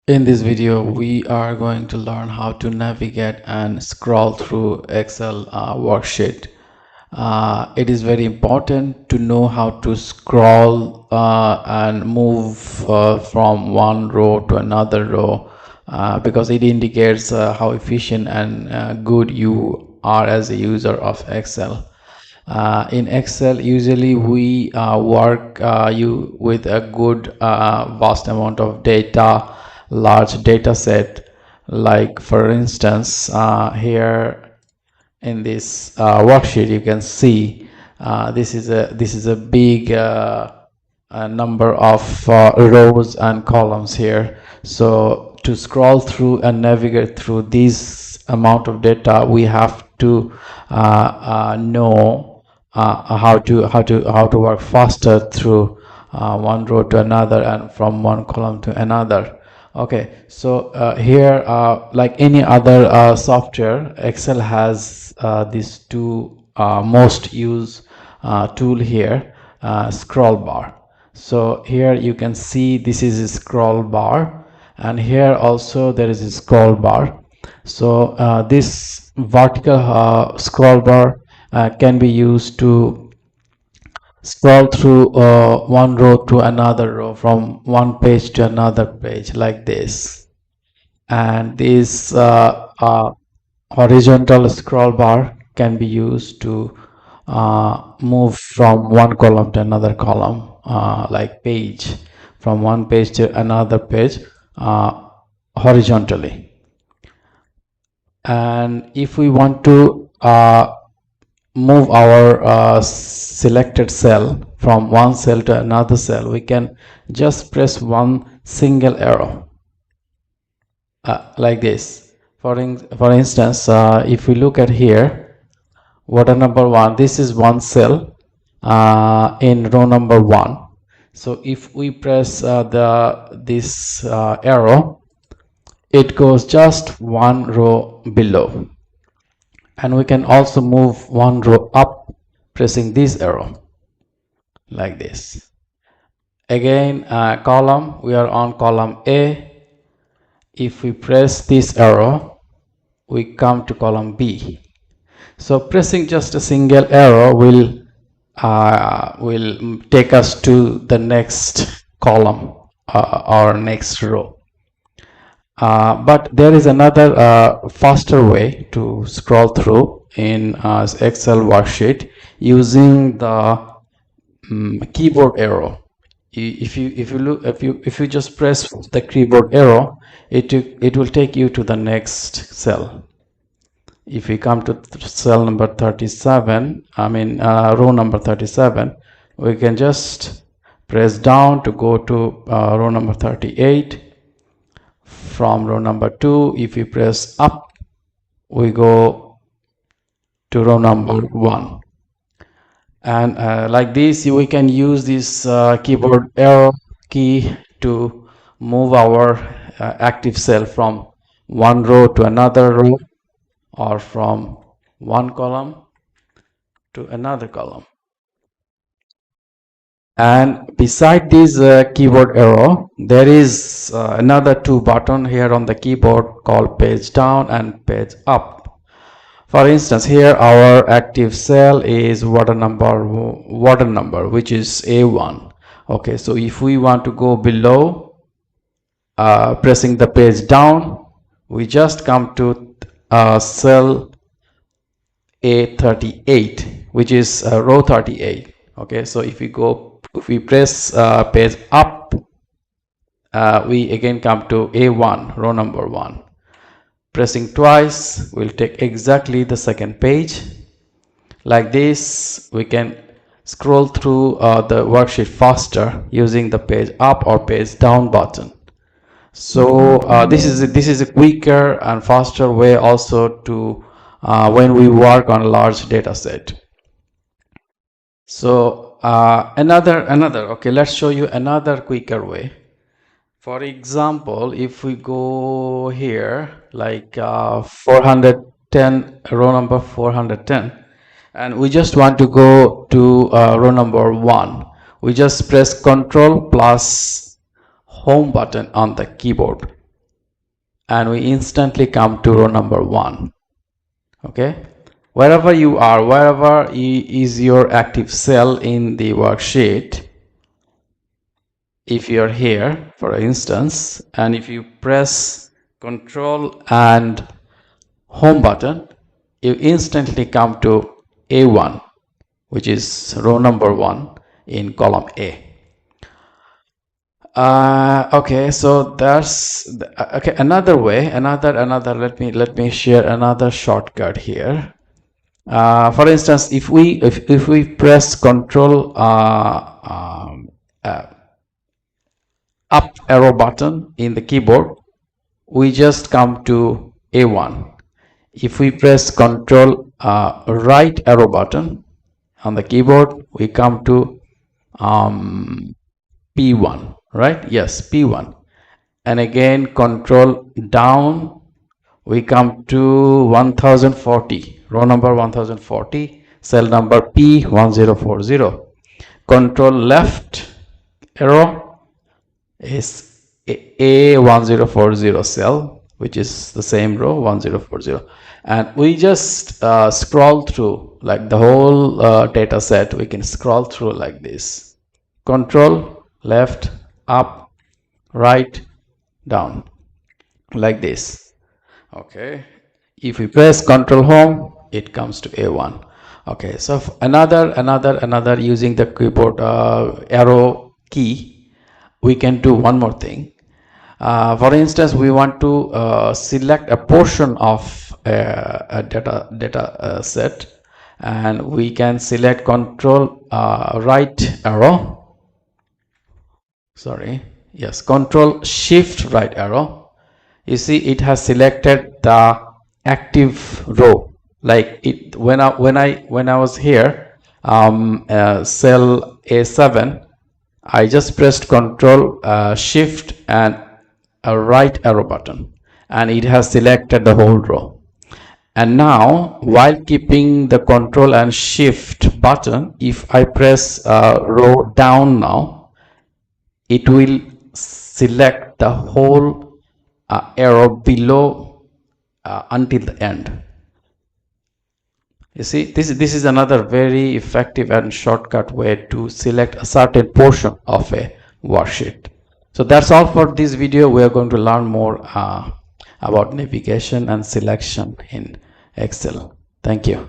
In this video, we are going to learn how to navigate and scroll through Excel worksheet. It is very important to know how to scroll and move from one row to another row because it indicates how efficient and good you are as a user of Excel. In Excel, usually we work you with a good vast amount of data, large data set. Like for instance, here in this worksheet, you can see this is a big number of rows and columns here. So to scroll through and navigate through this amount of data, we have to know how to work faster through one row to another and from one column to another. Okay, so here like any other software, Excel has these two most used tool here, scroll bar. So here you can see this is a scroll bar, and here also there is a scroll bar. So this vertical scroll bar can be used to scroll through one row to another row, from one page to another page, like this. And this horizontal scroll bar can be used to move from one column to another column, like page, from one page to another page horizontally. And if we want to move our selected cell from one cell to another cell, we can just press one single arrow like this. For instance, if we look at here, water number 1, this is one cell in row number 1. So if we press this arrow, it goes just one row below. And we can also move one row up pressing this arrow, like this. Again, column, we are on column A. If we press this arrow, we come to column B. So pressing just a single arrow will take us to the next column or next row. But there is another faster way to scroll through in Excel worksheet using the keyboard arrow. If you just press the keyboard arrow, it will take you to the next cell. If we come to cell number 37, row number 37, we can just press down to go to row number 38. From row number 2, if we press up, we go to row number 1. And like this, we can use this keyboard arrow key to move our active cell from one row to another row, or from one column to another column. And beside this keyboard arrow, there is another two button here on the keyboard called page down and page up. For instance, here our active cell is water number, which is A1. Okay, so if we want to go below, pressing the page down, we just come to cell A38, which is row 38. Okay, so if we press page up, we again come to A1, row number 1. Pressing twice will take exactly the second page. Like this, we can scroll through the worksheet faster using the page up or page down button. So this is a quicker and faster way also to when we work on a large data set. So okay, let's show you another quicker way. For example, if we go here, like 410, row number 410, and we just want to go to row number 1, we just press Ctrl plus home button on the keyboard. and we instantly come to row number 1. Okay, wherever you are, wherever is your active cell in the worksheet, if you're here for instance, and if you press Control and Home button, you instantly come to A1, which is row number 1 in column A. Okay, so that's okay. Another way, another. Let me share another shortcut here. For instance, if we press Control up arrow button in the keyboard, we just come to A1. If we press Control right arrow button on the keyboard, we come to P1, right? Yes, P1. And again, Control down, we come to 1040, row number 1040, cell number P1040. Control left arrow is A1040 cell, which is the same row 1040, and we just scroll through like the whole data set. We can scroll through like this: Control left, up, right, down, like this. Okay, if we press Control Home, it comes to A1. Okay, so another using the keyboard arrow key, we can do one more thing. For instance, we want to select a portion of a data set, and we can select Control right arrow. Sorry, yes, Control Shift right arrow. You see, it has selected the active row. Like it when I was here, cell A7, I just pressed Control Shift and a right arrow button, and it has selected the whole row. And now, while keeping the Control and Shift button, if I press row down now, it will select the whole arrow below until the end. You see, this is another very effective and shortcut way to select a certain portion of a worksheet. So that's all for this video. We are going to learn more about navigation and selection in Excel. Thank you.